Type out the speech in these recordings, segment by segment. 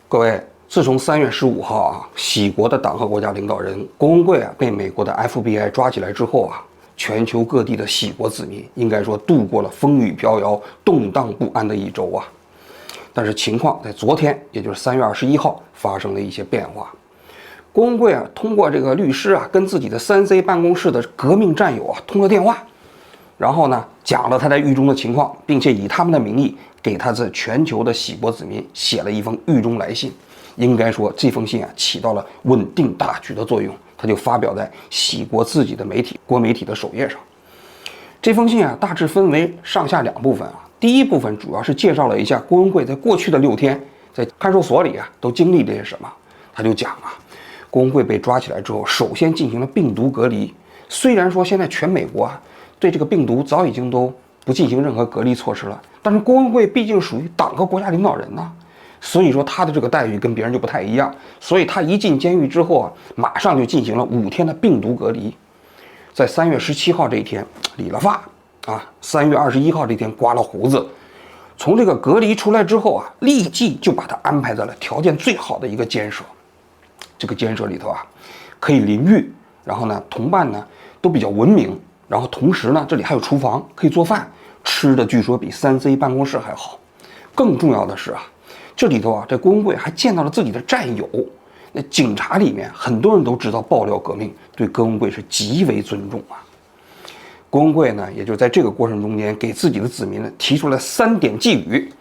各位，自从3月15号喜国的党和国家领导人郭文贵被美国的 FBI 抓起来之后全球各地的喜国子民应该说度过了风雨飘摇、动荡不安的一周但是情况在昨天，也就是3月21号发生了一些变化。郭文贵通过这个律师跟自己的3C 办公室的革命战友通了电话，然后呢讲了他在狱中的情况，并且以他们的名义给他这全球的喜国子民写了一封狱中来信。应该说这封信起到了稳定大局的作用，他就发表在喜国自己的媒体国媒体的首页上。这封信大致分为上下2部分第一部分主要是介绍了一下郭文贵在过去的6天在看守所里都经历了些什么。他就讲郭文贵被抓起来之后，首先进行了病毒隔离。虽然说现在全美国对这个病毒早已经都不进行任何隔离措施了，但是郭文贵毕竟属于党和国家领导人所以说他的这个待遇跟别人就不太一样。所以他一进监狱之后马上就进行了5天的病毒隔离。在3月17号这一天理了发3月21号这天刮了胡子。从这个隔离出来之后立即就把他安排在了条件最好的一个监舍。这个监舍里头可以淋浴，然后呢同伴呢都比较文明，然后同时呢这里还有厨房可以做饭，吃的据说比3C 办公室还好。更重要的是这里头这郭文贵还见到了自己的战友。那警察里面很多人都知道爆料革命对郭文贵是极为尊重郭文贵呢也就在这个过程中间给自己的子民呢提出了3点寄语。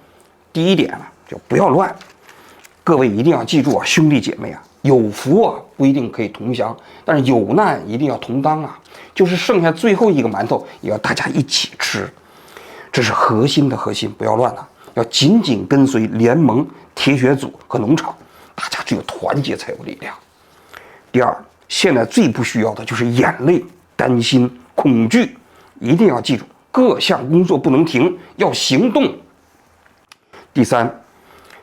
第一点就不要乱。各位一定要记住兄弟姐妹有福不一定可以同享，但是有难一定要同当就是剩下最后一个馒头也要大家一起吃。这是核心的核心，不要乱要紧紧跟随联盟、铁血组和农场，大家只有团结才有力量。第二，现在最不需要的就是眼泪、担心、恐惧，一定要记住，各项工作不能停，要行动。第三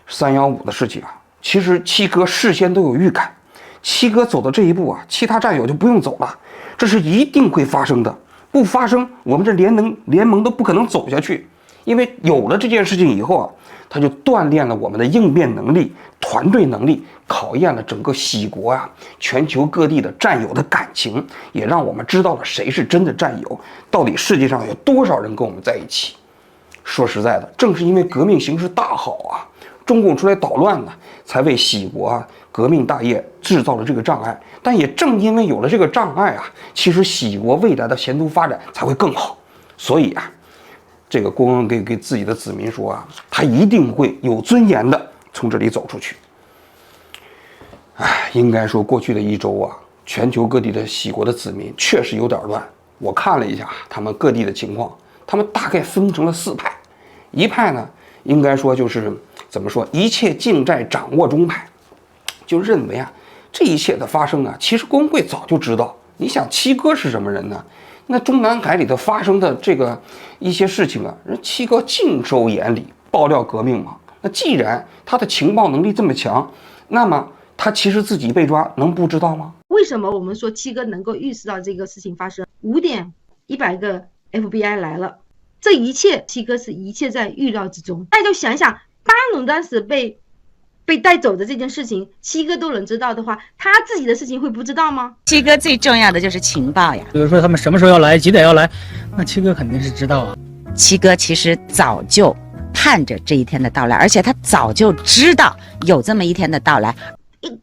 ，315的事情其实七哥事先都有预感，七哥走到这一步其他战友就不用走了，这是一定会发生的。不发生，我们这联盟都不可能走下去。因为有了这件事情以后他就锻炼了我们的应变能力、团队能力，考验了整个喜国全球各地的战友的感情，也让我们知道了谁是真的战友，到底世界上有多少人跟我们在一起。说实在的，正是因为革命形势大好中共出来捣乱才为喜国革命大业制造了这个障碍。但也正因为有了这个障碍其实喜国未来的前途发展才会更好。所以这个郭文贵给自己的子民说他一定会有尊严的从这里走出去。应该说过去的一周全球各地的喜国的子民确实有点乱。我看了一下他们各地的情况，他们大概分成了4派。一派呢，应该说就是怎么说，一切尽在掌握中派，就认为这一切的发生其实郭文贵早就知道。你想七哥是什么人呢？那中南海里头发生的这个一些事情人七哥尽收眼里，爆料革命嘛。那既然他的情报能力这么强，那么他其实自己被抓能不知道吗？为什么我们说七哥能够预示到这个事情发生？5点100个 FBI 来了，这一切七哥是一切在预料之中。大家就想想，大龙当时被带走的这件事情，七哥都能知道的话，他自己的事情会不知道吗？七哥最重要的就是情报呀。比如说他们什么时候要来，几点要来，那七哥肯定是知道七哥其实早就盼着这一天的到来，而且他早就知道有这么一天的到来。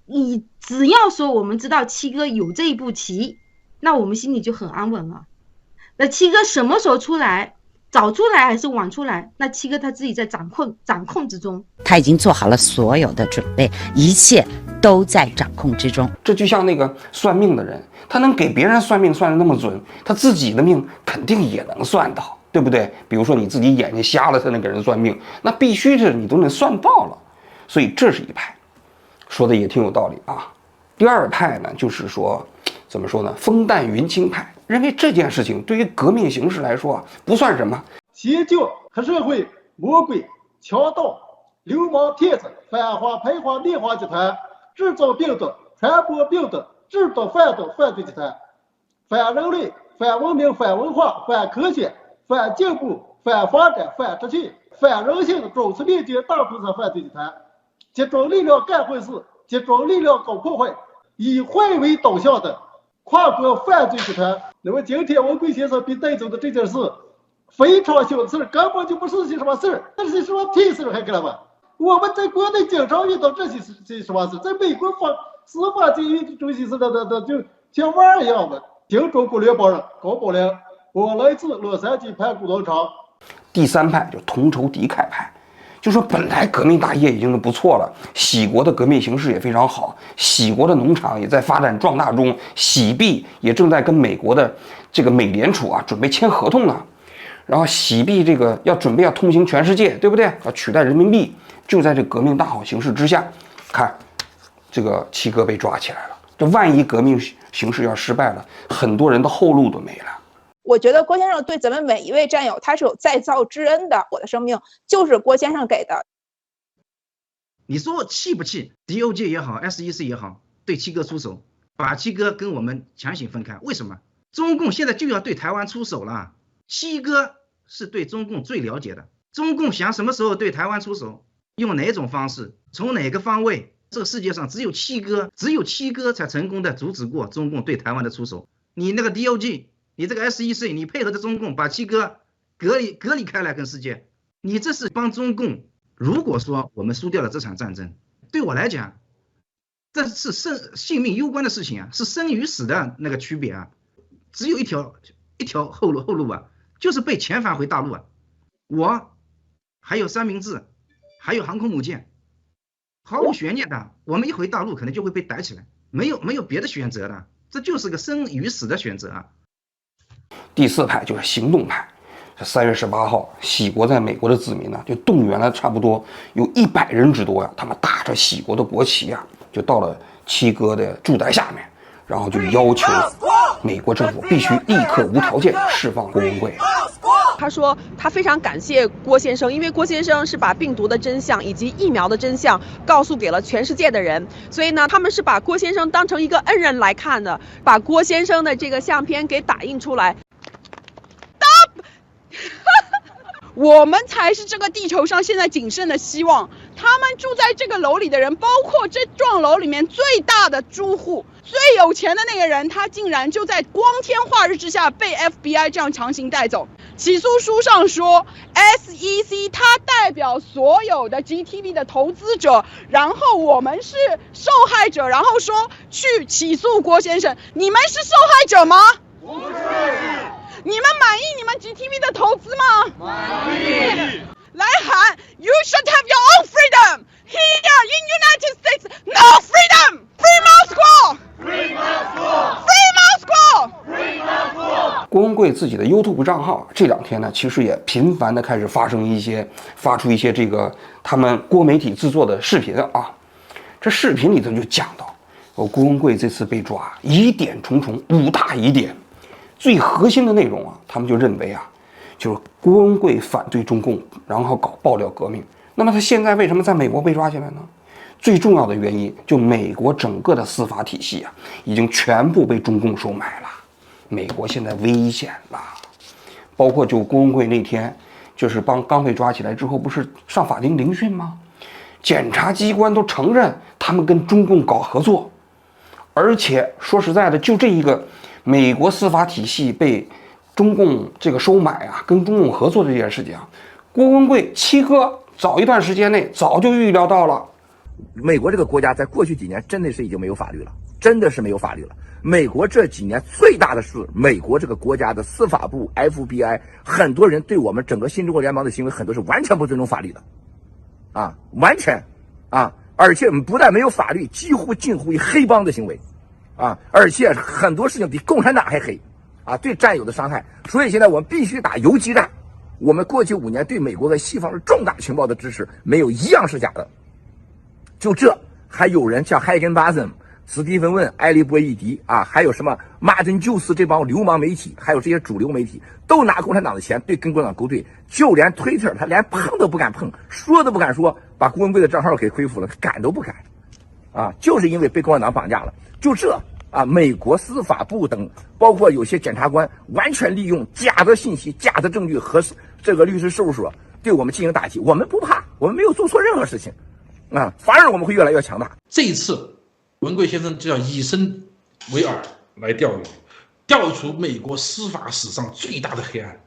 你只要说我们知道七哥有这一步棋，那我们心里就很安稳了。那七哥什么时候出来，早出来还是晚出来，那七哥他自己在掌控之中，他已经做好了所有的准备，一切都在掌控之中。这就像那个算命的人，他能给别人算命算得那么准，他自己的命肯定也能算到，对不对？比如说你自己眼睛瞎了才能给人算命，那必须是你都能算到了。所以这是一派，说的也挺有道理第二派呢，就是说怎么说呢，风淡云轻派，认为这件事情对于革命形势来说不算什么。邪教、黑社会、魔鬼、强盗、流氓骗子、反华排华灭华集团，制造病毒、传播病毒、制造贩毒犯罪集团，反人类、反文明、反文化、反科学、反进步、反发展、反秩序、反人性的种族灭绝大屠杀犯罪集团，集中力量干坏事，集中力量搞破坏，以坏为导向的跨国犯罪集团。那么今天文贵先生被带走的这件事，非常小的事，根本就不是些什么事儿，这是什么屁事还给了吧？我们在国内经常遇到这些什么事，在美国司法监狱中心是的就像玩儿一样的。听中国联邦人高宝良，我来自洛杉矶盘古广场。第三派就同仇敌忾派，就说本来革命大业已经是不错了，喜国的革命形势也非常好，喜国的农场也在发展壮大中，喜币也正在跟美国的这个美联储准备签合同呢。然后喜币这个准备通行全世界，对不对？要取代人民币。就在这革命大好形势之下，看这个七哥被抓起来了。这万一革命形势要失败了，很多人的后路都没了。我觉得郭先生对咱们每一位战友他是有再造之恩的。我的生命就是郭先生给的。你说气不气 ？DOJ 也好 ，SEC 也好，对七哥出手，把七哥跟我们强行分开。为什么？中共现在就要对台湾出手了。七哥是对中共最了解的，中共想什么时候对台湾出手，用哪种方式，从哪个方位，这个世界上只有七哥才成功的阻止过中共对台湾的出手。你那个 DOJ， 你这个 SEC， 你配合着中共把七哥隔离开来跟世界，你这是帮中共。如果说我们输掉了这场战争，对我来讲，这是性命攸关的事情啊，是生与死的那个区别啊，只有一条后路啊，就是被遣返回大陆啊。我还有三明治，还有航空母舰，毫无悬念的，我们一回大陆可能就会被逮起来，没有别的选择的，这就是个生与死的选择啊。第四派就是行动派。3月18号，喜国在美国的子民呢，就动员了差不多有100人之多呀。他们打着喜国的国旗啊，就到了七哥的住宅下面，然后就要求美国政府必须立刻无条件释放郭文贵。他说他非常感谢郭先生，因为郭先生是把病毒的真相以及疫苗的真相告诉给了全世界的人，所以呢，他们是把郭先生当成一个恩人来看的，把郭先生的这个相片给打印出来。我们才是这个地球上现在仅剩的希望。他们住在这个楼里的人，包括这幢楼里面最大的住户、最有钱的那个人，他竟然就在光天化日之下被 FBI 这样强行带走。起诉书上说 SEC 它代表所有的 GTV 的投资者，然后我们是受害者，然后说去起诉郭先生。你们是受害者吗？不是。你们满意你们 GTV 的投资吗？满意。来喊 You should have your own freedom. Here in United States, no freedom. Free Moscow. Free Moscow. Free Moscow. Free Moscow. 郭文贵自己的 YouTube 账号这2天呢，其实也频繁的开始发出一些这个他们郭媒体制作的视频啊。这视频里头就讲到，郭文贵这次被抓，疑点重重，5大疑点。最核心的内容啊，他们就认为啊，就是郭文贵反对中共，然后搞爆料革命。那么他现在为什么在美国被抓起来呢？最重要的原因就美国整个的司法体系啊，已经全部被中共收买了。美国现在危险了，包括就郭文贵那天就是刚被抓起来之后，不是上法庭聆讯吗？检察机关都承认他们跟中共搞合作，而且说实在的，就这一个。美国司法体系被中共这个收买啊，跟中共合作的这件事情啊，郭文贵七哥早一段时间内早就预料到了。美国这个国家在过去几年真的是已经没有法律了，真的是没有法律了。美国这几年最大的是美国这个国家的司法部 FBI， 很多人对我们整个新中国联邦的行为很多是完全不尊重法律的，啊，完全啊，而且不但没有法律，几乎近乎于黑帮的行为。啊，而且很多事情比共产党还黑，啊，对战友的伤害。所以现在我们必须打游击战。我们过去5年对美国和西方的重大情报的支持，没有一样是假的。就这，还有人像海根巴森、斯蒂芬问、埃利波伊迪啊，还有什么马珍旧斯这帮流氓媒体，还有这些主流媒体，都拿共产党的钱对跟共产党勾兑，就连推特他连碰都不敢碰，说都不敢说，把郭文贵的账号给恢复了，敢都不敢。啊，就是因为被共产党绑架了。就这啊，美国司法部等，包括有些检察官，完全利用假的信息、假的证据和这个律师事务所对我们进行打击。我们不怕，我们没有做错任何事情，啊，反而我们会越来越强大。这一次，文贵先生就要以身为饵来钓鱼，钓出美国司法史上最大的黑暗。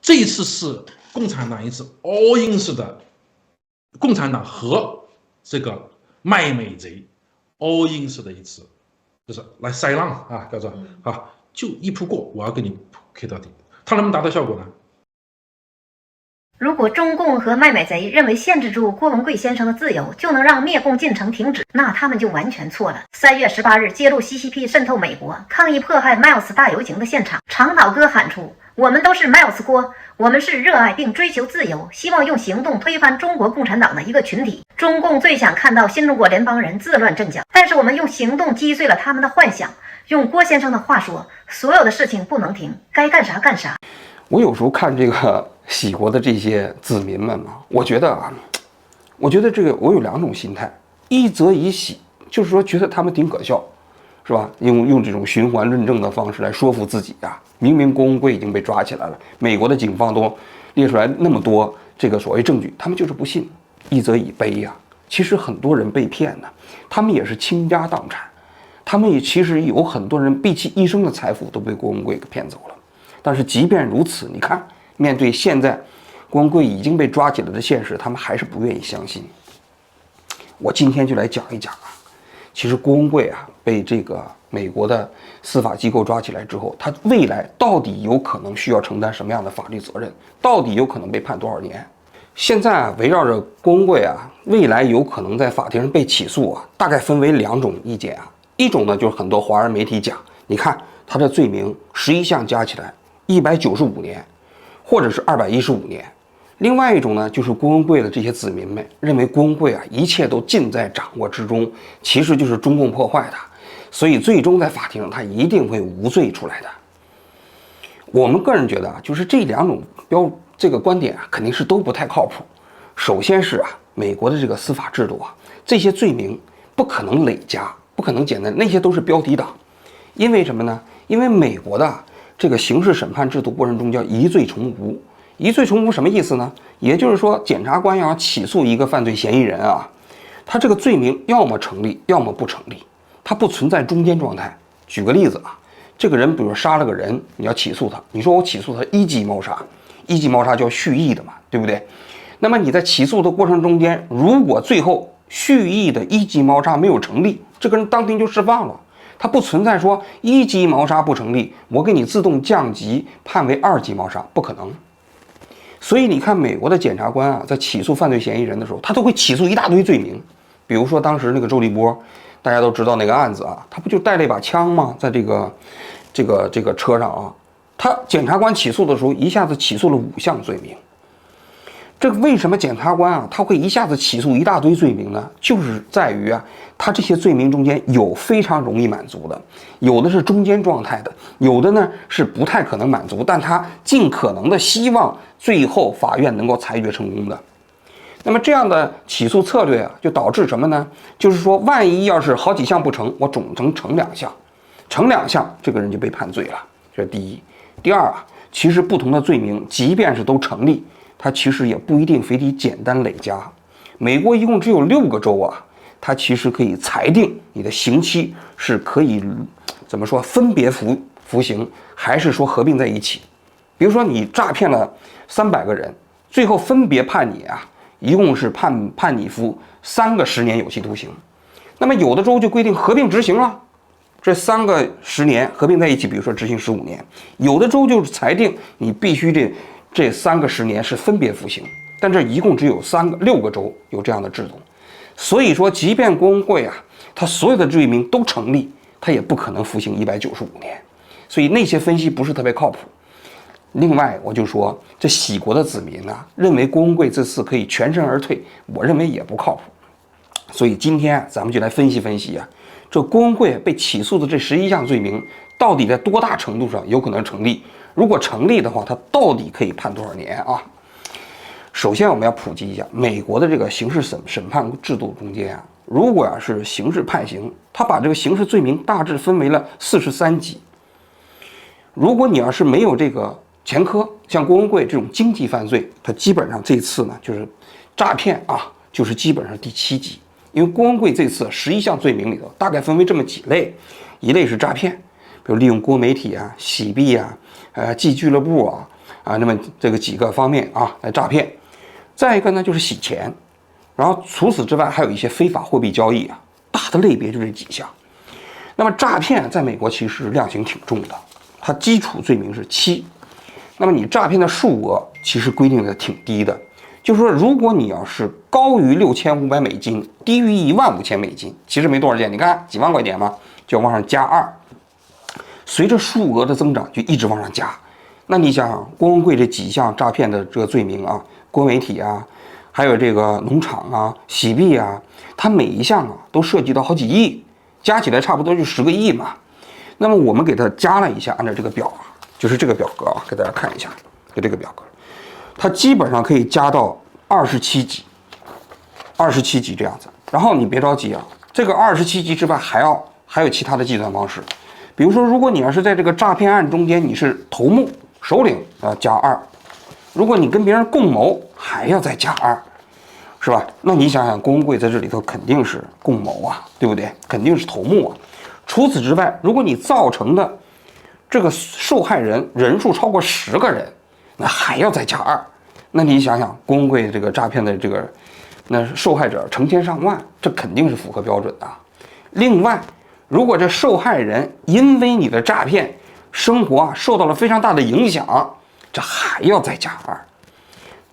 这一次是共产党一次 all in 式的，共产党和这个卖美贼 all in 式的一次，就是来塞浪啊，叫做啊，就一扑过，我要跟你 K 到底。他能不能达到效果呢？如果中共和卖美贼认为限制住郭文贵先生的自由就能让灭共进程停止，那他们就完全错了。3月18日揭露 CCP 渗透美国、抗议迫害 Miles 大游行的现场，长岛哥喊出：“我们都是 Miles 郭，我们是热爱并追求自由，希望用行动推翻中国共产党的一个群体。中共最想看到新中国联邦人自乱阵脚，但是我们用行动击碎了他们的幻想。用郭先生的话说，所有的事情不能停，该干啥干啥。”我有时候看这个喜国的这些子民们嘛，我觉得这个我有2种心态，一则以喜，就是说觉得他们挺可笑，是吧？用这种循环论证的方式来说服自己啊，明明郭文贵已经被抓起来了，美国的警方都列出来那么多这个所谓证据，他们就是不信。一则以悲呀，其实很多人被骗呢，他们也是倾家荡产，他们也其实有很多人毕其一生的财富都被郭文贵给骗走了。但是即便如此，你看，面对现在郭文贵已经被抓起来的现实，他们还是不愿意相信。我今天就来讲一讲啊，其实郭文贵啊被这个美国的司法机构抓起来之后，他未来到底有可能需要承担什么样的法律责任，到底有可能被判多少年？现在啊，围绕着郭文贵啊未来有可能在法庭上被起诉啊，大概分为2种意见啊。一种呢，就是很多华人媒体讲，你看他的罪名11项加起来195年，或者是215年。另外一种呢，就是郭文贵的这些子民们认为郭文贵啊一切都尽在掌握之中，其实就是中共破坏的，所以最终在法庭上他一定会无罪出来的。我们个人觉得啊，就是这2种这个观点啊，肯定是都不太靠谱。首先是啊，美国的这个司法制度啊，这些罪名不可能累加，不可能简单，那些都是标题党。因为什么呢？因为美国的这个刑事审判制度过程中叫疑罪从无。疑罪从无什么意思呢？也就是说，检察官要起诉一个犯罪嫌疑人啊，他这个罪名要么成立，要么不成立，他不存在中间状态。举个例子啊，这个人比如杀了个人，你要起诉他，你说我起诉他1级谋杀，1级谋杀叫蓄意的嘛，对不对？那么你在起诉的过程中间，如果最后蓄意的1级谋杀没有成立，这个人当庭就释放了。它不存在说1级谋杀不成立，我给你自动降级判为2级谋杀，不可能。所以你看美国的检察官啊，在起诉犯罪嫌疑人的时候，他都会起诉一大堆罪名。比如说当时那个周立波，大家都知道那个案子啊，他不就带了一把枪吗？在这个车上啊，他检察官起诉的时候一下子起诉了5项罪名。这个为什么检察官啊他会一下子起诉一大堆罪名呢？就是在于啊，他这些罪名中间有非常容易满足的，有的是中间状态的，有的呢是不太可能满足，但他尽可能的希望最后法院能够裁决成功的。那么这样的起诉策略啊，就导致什么呢？就是说，万一要是好几项不成，我总成2项，成2项，这个人就被判罪了。这是第一。第二啊，其实不同的罪名，即便是都成立，它其实也不一定非得简单累加。美国一共只有6个州啊，它其实可以裁定你的刑期是可以怎么说分别服刑，还是说合并在一起。比如说你诈骗了300个人，最后分别判你啊，一共是判你服3个10年有期徒刑。那么有的州就规定合并执行了，这3个10年合并在一起，比如说执行15年。有的州就是裁定你必须这3个10年是分别服刑，但这一共只有6个州有这样的制度。所以说，即便郭文贵啊，他所有的罪名都成立，他也不可能服刑195年。所以那些分析不是特别靠谱。另外，我就说这喜国的子民呢，认为郭文贵这次可以全身而退，我认为也不靠谱。所以今天咱们就来分析分析啊，这郭文贵被起诉的这11项罪名，到底在多大程度上有可能成立？如果成立的话，他到底可以判多少年啊？首先，我们要普及一下美国的这个刑事审判制度中间啊，如果是刑事判刑，他把这个刑事罪名大致分为了43级。如果你要是没有这个前科，像郭文贵这种经济犯罪，他基本上这次呢就是诈骗啊，就是基本上第7级。因为郭文贵这次11项罪名里头，大概分为这么几类：一类是诈骗，比如利用郭媒体啊、洗币啊、G 俱乐部那么这个几个方面来诈骗；再一个呢就是洗钱，然后除此之外还有一些非法货币交易大的类别就这几项。那么诈骗在美国其实量刑挺重的，它基础罪名是7，那么你诈骗的数额其实规定的挺低的。就是说，如果你要是高于6500美金，低于15000美金，其实没多少钱，你看几万块钱嘛，就往上加2，随着数额的增长就一直往上加。那你想想，郭文贵这几项诈骗的这个罪名郭媒体还有这个农场洗币它每一项都涉及到好几亿，加起来差不多就10个亿嘛。那么我们给它加了一下，按照这个表就是这个表格给大家看一下，就这个表格。它基本上可以加到27级这样子。然后你别着急这个27级之外还有其他的计算方式。比如说，如果你要是在这个诈骗案中间你是头目首领加2，如果你跟别人共谋还要再加2，是吧？那你想想，郭文贵在这里头肯定是共谋对不对？肯定是头目除此之外，如果你造成的这个受害人人数超过10个人，那还要再加2，那你想想，郭文贵这个诈骗的这个那受害者成千上万，这肯定是符合标准的。另外，如果这受害人因为你的诈骗，生活受到了非常大的影响，这还要再加2。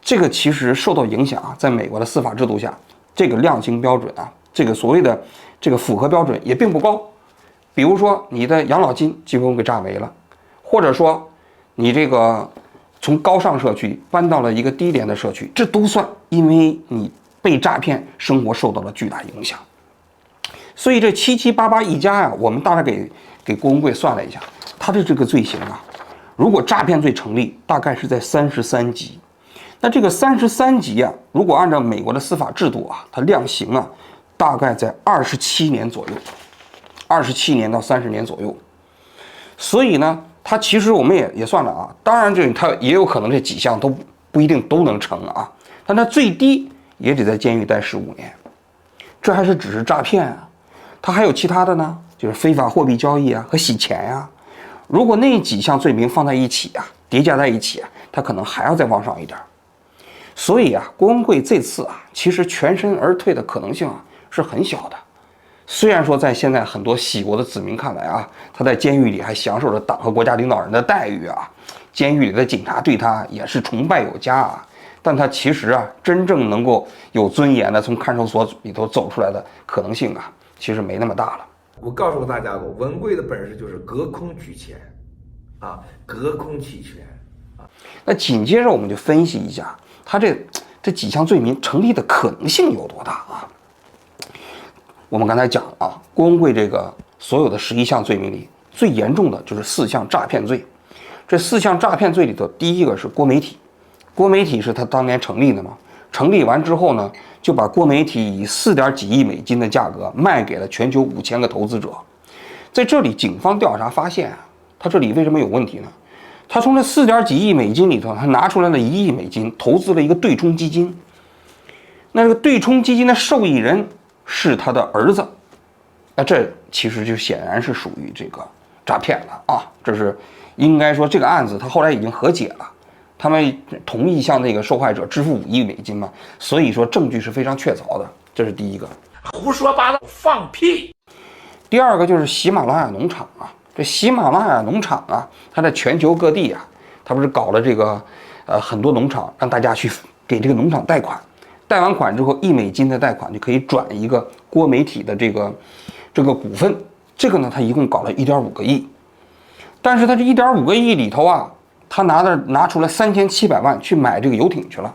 这个其实受到影响在美国的司法制度下，这个量刑标准这个所谓的这个符合标准也并不高。比如说你的养老金基本给诈没了，或者说你这个从高尚社区搬到了一个低廉的社区，这都算，因为你被诈骗，生活受到了巨大影响。所以这7788一加我们大概给郭文贵算了一下，他的这个罪行如果诈骗罪成立，大概是在33级。那这个33级如果按照美国的司法制度它量刑大概在27年左右，27年到30年左右。所以呢，它其实我们也算了当然它也有可能这几项都不一定都能成但它最低也得在监狱待15年。这还是只是诈骗它还有其他的呢，就是非法货币交易和洗钱如果那几项罪名放在一起叠加在一起它可能还要再往上一点。所以郭文贵这次其实全身而退的可能性是很小的。虽然说在现在很多喜国的子民看来他在监狱里还享受着党和国家领导人的待遇监狱里的警察对他也是崇拜有加但他其实真正能够有尊严的从看守所里头走出来的可能性其实没那么大了。我告诉过大家过，文贵的本事就是隔空取钱隔空取钱那紧接着我们就分析一下他这几项罪名成立的可能性有多大我们刚才讲郭文贵这个所有的11项罪名里，最严重的就是4项诈骗罪。这4项诈骗罪里头，第一个是郭媒体。郭媒体是他当年成立的嘛？成立完之后呢，就把郭媒体以4.几亿美金的价格卖给了全球5000个投资者。在这里，警方调查发现他这里为什么有问题呢？他从这4.几亿美金里头，他拿出来了1亿美金，投资了一个对冲基金。那这个对冲基金的受益人是他的儿子，那这其实就显然是属于这个诈骗了这是应该说这个案子他后来已经和解了，他们同意向那个受害者支付5亿美金嘛，所以说证据是非常确凿的，这是第一个。胡说八道，放屁。第二个就是喜马拉雅农场这喜马拉雅农场它在全球各地它不是搞了这个很多农场，让大家去给这个农场贷款。贷完款之后，1美金的贷款就可以转一个郭媒体的这个股份。这个呢，他一共搞了1.5个亿，但是他这1.5个亿里头他拿出来3700万去买这个游艇去了，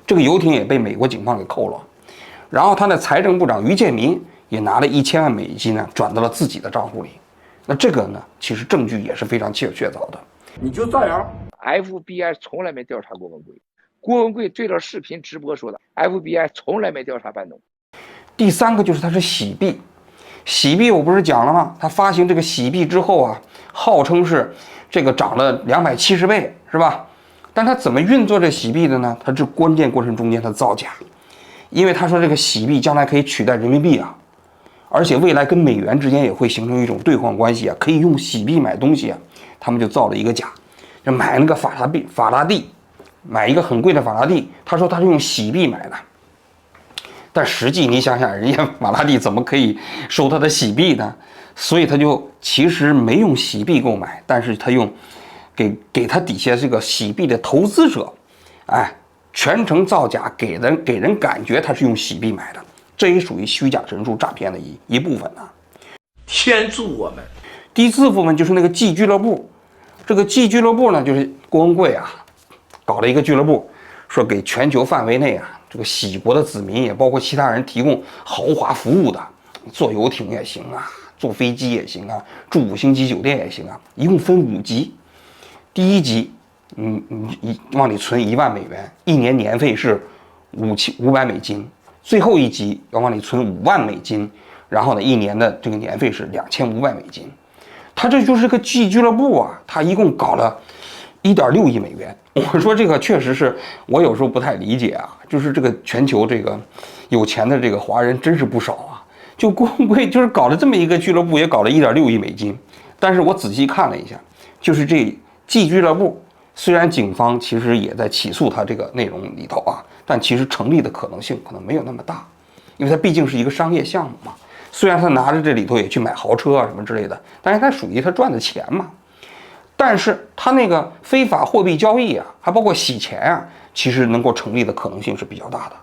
这个游艇也被美国警方给扣了。然后他的财政部长于建民也拿了1000万美金转到了自己的账户里。那这个呢，其实证据也是非常确凿的。你就造谣 ，FBI 从来没调查郭文贵。郭文贵对着视频直播说的 ，FBI 从来没调查班农。第三个就是他是洗币，洗币我不是讲了吗？他发行这个洗币之后号称是这个涨了270倍，是吧？但他怎么运作这洗币的呢？他这关键过程中间他造假，因为他说这个洗币将来可以取代人民币啊，而且未来跟美元之间也会形成一种兑换关系啊，可以用洗币买东西啊。他们就造了一个假，就买那个法拉第，买一个很贵的法拉第，他说他是用洗币买的。但实际你想想，人家法拉第怎么可以收他的洗币呢？所以他就其实没用洗币购买，但是他用给他底下这个洗币的投资者，哎，全程造假，给人感觉他是用洗币买的，这也属于虚假陈述诈骗的一部分呢。天助我们！第四部分就是那个 G 俱乐部，这个 G 俱乐部呢，就是郭文贵啊搞了一个俱乐部，说给全球范围内啊这个喜国的子民也包括其他人提供豪华服务的，坐游艇也行啊，坐飞机也行啊，住5星级酒店也行啊，一共分5级。第一级，往里存1万美元，一年年费是500美金，最后一级要往里存5万美金，然后呢，一年的这个年费是2500美金。他这就是个 G 俱乐部啊，他一共搞了1.6亿美元。我说这个确实是我有时候不太理解啊，就是这个全球这个有钱的这个华人真是不少啊。就郭文贵就是搞了这么一个俱乐部，也搞了1.6亿美金。但是我仔细看了一下，就是这 G 俱乐部，虽然警方其实也在起诉他这个内容里头啊，但其实成立的可能性可能没有那么大，因为它毕竟是一个商业项目嘛。虽然他拿着这里头也去买豪车啊什么之类的，但是他属于他赚的钱嘛。但是他那个非法货币交易啊，还包括洗钱啊，其实能够成立的可能性是比较大的。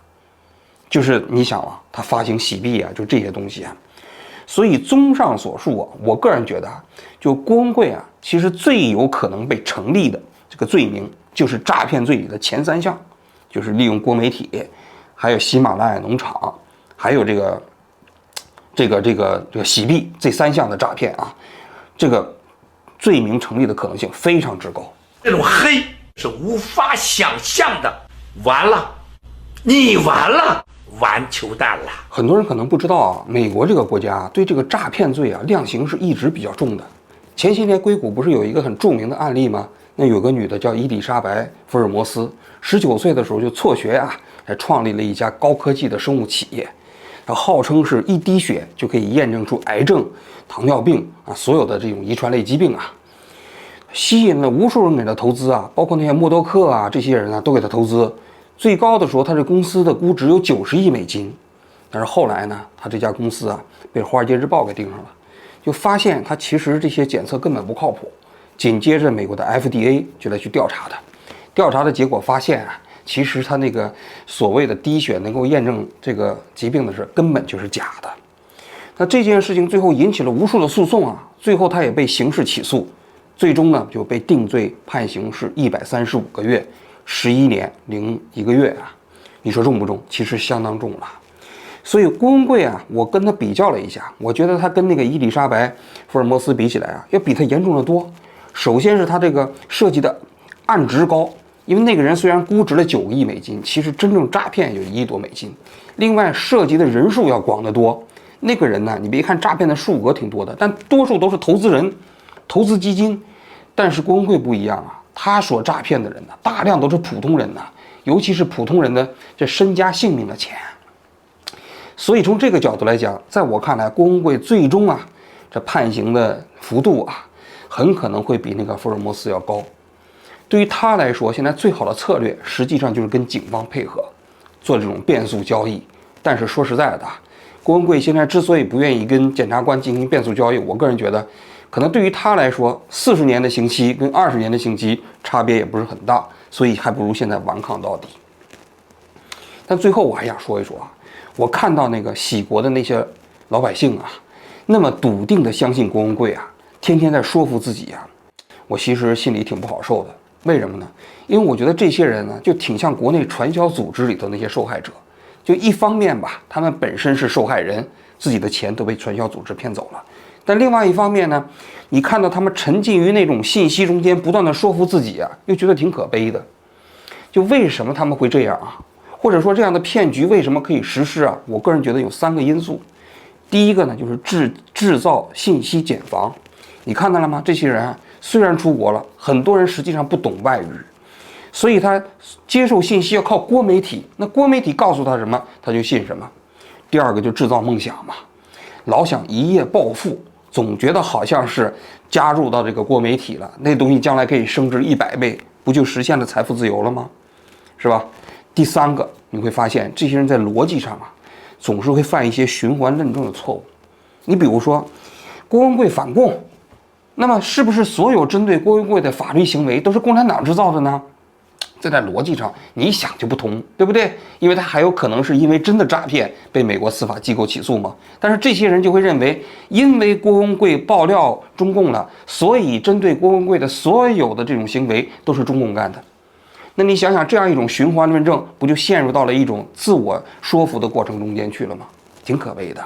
就是你想啊，他发行洗币啊，就这些东西啊。所以综上所述啊，我个人觉得啊，就郭文贵啊，其实最有可能被成立的这个罪名，就是诈骗罪里的前3项，就是利用多媒体，还有喜马拉雅农场，还有这个洗币这3项的诈骗啊，这个罪名成立的可能性非常之高。这种黑是无法想象的。完了，你完了，完球蛋了。很多人可能不知道啊，美国这个国家对这个诈骗罪啊量刑是一直比较重的。前些年硅谷不是有一个很著名的案例吗？那有个女的叫伊丽莎白·福尔摩斯，19岁的时候就辍学啊，还创立了一家高科技的生物企业。它号称是一滴血就可以验证出癌症、糖尿病啊，所有的这种遗传类疾病啊，吸引了无数人给他投资啊，包括那些默多克啊这些人啊都给他投资。最高的时候，他这公司的估值有90亿美金，但是后来呢，他这家公司啊被《华尔街日报》给盯上了，就发现他其实这些检测根本不靠谱。紧接着，美国的 FDA 就来去调查他，调查的结果发现啊，其实他那个所谓的滴血能够验证这个疾病的事根本就是假的。那这件事情最后引起了无数的诉讼啊，最后他也被刑事起诉，最终呢就被定罪判刑是135个月，11年01个月啊。你说重不重？其实相当重了。所以郭文贵啊，我跟他比较了一下，我觉得他跟那个伊丽莎白·福尔摩斯比起来啊，要比他严重的多。首先是他这个涉及的案值高，因为那个人虽然估值了9亿美金，其实真正诈骗有1亿多美金。另外涉及的人数要广得多，那个人呢，你别看诈骗的数额挺多的，但多数都是投资人、投资基金。但是郭文贵不一样啊，他所诈骗的人呢，大量都是普通人呐，尤其是普通人的这身家性命的钱。所以从这个角度来讲，在我看来，郭文贵最终啊，这判刑的幅度啊，很可能会比那个福尔摩斯要高。对于他来说，现在最好的策略实际上就是跟警方配合，做这种变速交易。但是说实在的，郭文贵现在之所以不愿意跟检察官进行变速交易，我个人觉得，可能对于他来说，40年的刑期跟20年的刑期差别也不是很大，所以还不如现在顽抗到底。但最后我还想说一说啊，我看到那个喜国的那些老百姓啊，那么笃定的相信郭文贵啊，天天在说服自己啊，我其实心里挺不好受的。为什么呢？因为我觉得这些人呢，就挺像国内传销组织里头那些受害者。就一方面吧，他们本身是受害人，自己的钱都被传销组织骗走了。但另外一方面呢，你看到他们沉浸于那种信息中间，不断的说服自己啊，又觉得挺可悲的。就为什么他们会这样啊？或者说这样的骗局为什么可以实施啊？我个人觉得有3个因素。第一个呢，就是制造信息茧房。你看到了吗？这些人啊，虽然出国了，很多人实际上不懂外语，所以他接受信息要靠国媒体，那国媒体告诉他什么，他就信什么。第二个就制造梦想嘛，老想一夜暴富，总觉得好像是加入到这个国媒体了，那东西将来可以升值100倍，不就实现了财富自由了吗？是吧？第三个，你会发现这些人在逻辑上啊，总是会犯一些循环论证的错误。你比如说，郭文贵反共，那么是不是所有针对郭文贵的法律行为都是共产党制造的呢？这在逻辑上你一想就不通，对不对？因为他还有可能是因为真的诈骗被美国司法机构起诉嘛。但是这些人就会认为，因为郭文贵爆料中共了，所以针对郭文贵的所有的这种行为都是中共干的。那你想想，这样一种循环论证，不就陷入到了一种自我说服的过程中间去了吗？挺可悲的。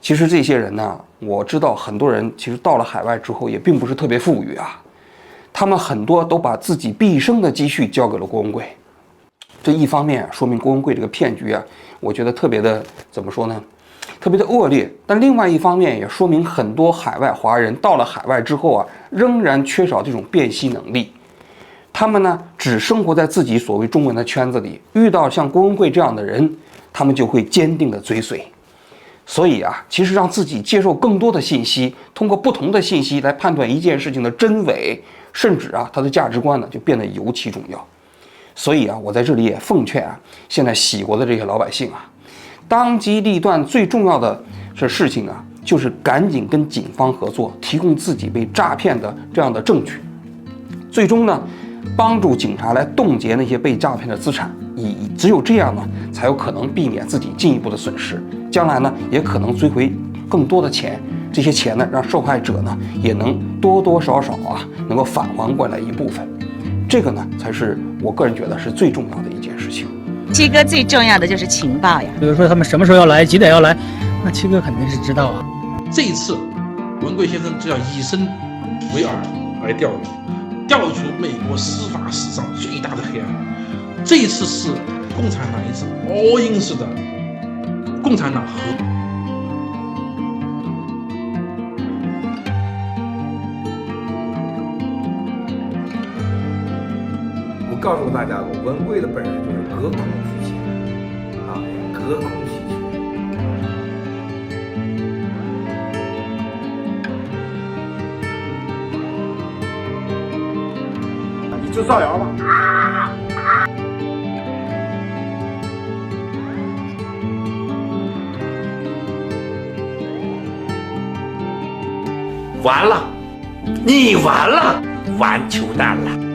其实这些人呢，我知道很多人其实到了海外之后也并不是特别富裕啊。他们很多都把自己毕生的积蓄交给了郭文贵，这一方面说明郭文贵这个骗局啊，我觉得特别的怎么说呢，特别的恶劣。但另外一方面也说明很多海外华人到了海外之后啊，仍然缺少这种辨析能力。他们呢只生活在自己所谓中文的圈子里，遇到像郭文贵这样的人，他们就会坚定的追随。所以啊，其实让自己接受更多的信息，通过不同的信息来判断一件事情的真伪，甚至啊，他的价值观呢就变得尤其重要。所以啊，我在这里也奉劝啊，现在喜国的这些老百姓啊，当机立断最重要的事情啊，就是赶紧跟警方合作，提供自己被诈骗的这样的证据，最终呢，帮助警察来冻结那些被诈骗的资产。只有这样呢，才有可能避免自己进一步的损失，将来呢，也可能追回更多的钱。这些钱呢，让受害者呢也能多多少少啊，能够返还过来一部分。这个呢，才是我个人觉得是最重要的一件事情。七哥最重要的就是情报呀，比如说他们什么时候要来，几点要来，那七哥肯定是知道啊。这一次，文贵先生就要以身为饵来钓鱼，钓出美国司法史上最大的黑暗。这一次是共产党一次 all in 式的共产党和。我告诉大家，文贵的本人就是隔空提钱啊，隔空提钱。你就造谣吧。完了，你完了，完球蛋了。